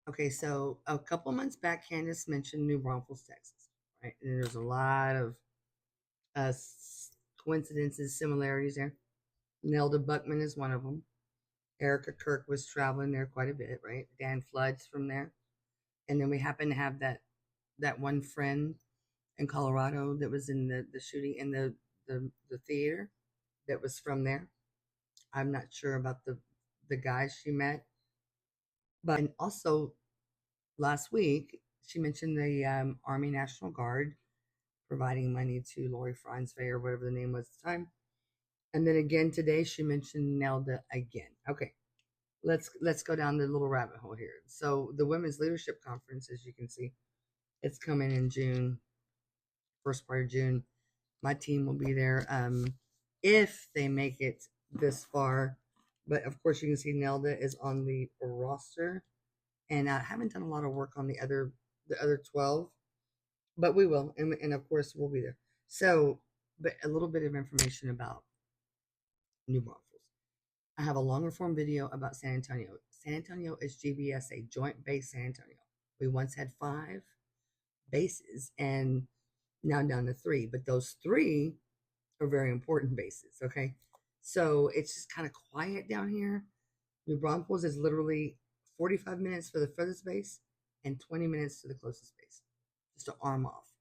Okay, so a couple months back, Candace mentioned New Braunfels, Texas, right? And there's a lot of uh, coincidences, similarities there. Nelda Buckman is one of them. Erica Kirk was traveling there quite a bit, right? Dan Flood's from there, and then we happen to have that one friend in Colorado that was in the shooting in the theater that was from there. I'm not sure about the guys she met, but and also last week she mentioned the Army National Guard providing money to Lori Franzway or whatever the name was at the time. And then again today she mentioned Nelda again. Okay, let's go down the little rabbit hole here. So the Women's Leadership Conference, as you can see, it's coming in June, first part of June. My team will be there if they make it this far. But of course, you can see Nelda is on the roster, and I haven't done a lot of work on the other 12, but we will, and of course we'll be there. So, but a little bit of information about New Braunfels. I have a longer form video about San Antonio. San Antonio is JBSA, Joint Base San Antonio. We once had 5 bases, and now down to 3. But those 3 are very important bases. Okay, so it's just kind of quiet down here. New Braunfels is literally 45 minutes for the furthest base and 20 minutes to the closest base, just an arm off.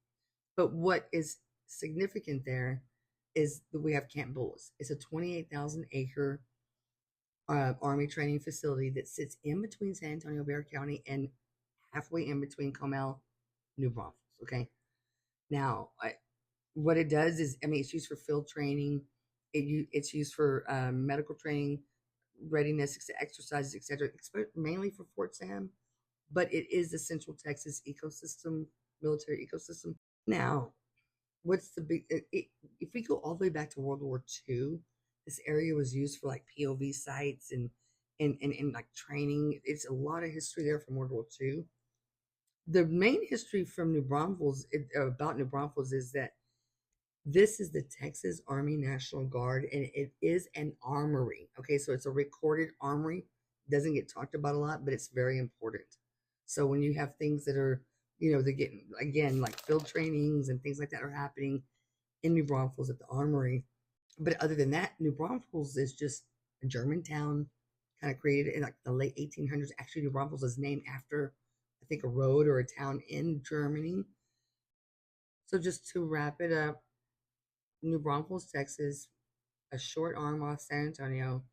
But what is significant there is that we have Camp Bullis. It's a 28,000 acre Army training facility that sits in between San Antonio, Bexar County, and halfway in between Comel, New Braunfels. Okay, now what it does is, I mean, it's used for field training. It's used for medical training, readiness, exercises, etc. Mainly for Fort Sam, but it is the Central Texas ecosystem, military ecosystem. Now, what's the big? If we go all the way back to World War II, this area was used for like POV sites and like training. It's a lot of history there from World War II. The main history from New Braunfels about New Braunfels is that this is the Texas Army National Guard, and it is an armory. Okay, so it's a recorded armory. Doesn't get talked about a lot, but it's very important. So when you have things that are, they're getting, again, like field trainings and things like that are happening in New Braunfels at the armory. But other than that, New Braunfels is just a German town, kind of created in like the late 1800s. Actually, New Braunfels is named after, I think, a road or a town in Germany. So just to wrap it up, New Braunfels, Texas, a short arm off San Antonio,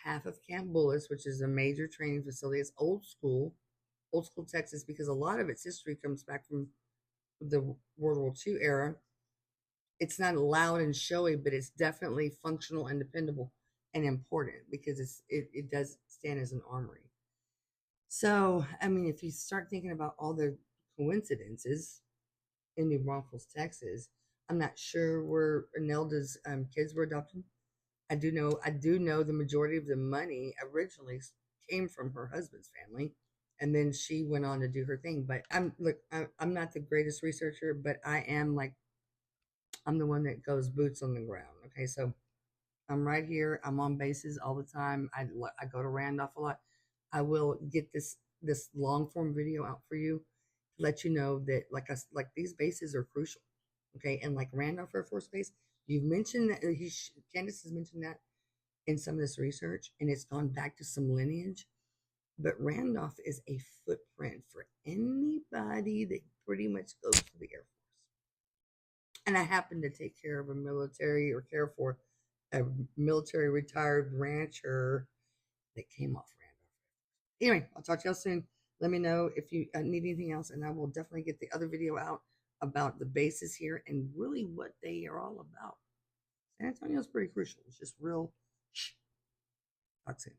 half of Camp Bullis, which is a major training facility. It's old school Texas, because a lot of its history comes back from the World War II era. It's not loud and showy, but it's definitely functional and dependable and important because it does stand as an armory. So, I mean, if you start thinking about all the coincidences in New Braunfels, Texas, I'm not sure where Nelda's kids were adopted. I do know the majority of the money originally came from her husband's family, and then she went on to do her thing. But I'm not the greatest researcher, but I'm the one that goes boots on the ground. Okay, so I'm right here. I'm on bases all the time. I go to Randolph a lot. I will get this long form video out for you to let you know that like these bases are crucial. Okay, and like Randolph Air Force Base, you've mentioned that Candace has mentioned that in some of this research, and it's gone back to some lineage. But Randolph is a footprint for anybody that pretty much goes to the Air Force. And I happen to take care of a military or care for a military retired rancher that came off Randolph. Anyway, I'll talk to y'all soon. Let me know if you need anything else, and I will definitely get the other video out about the bases here and really what they are all about. San Antonio is pretty crucial. It's just real. Talk soon.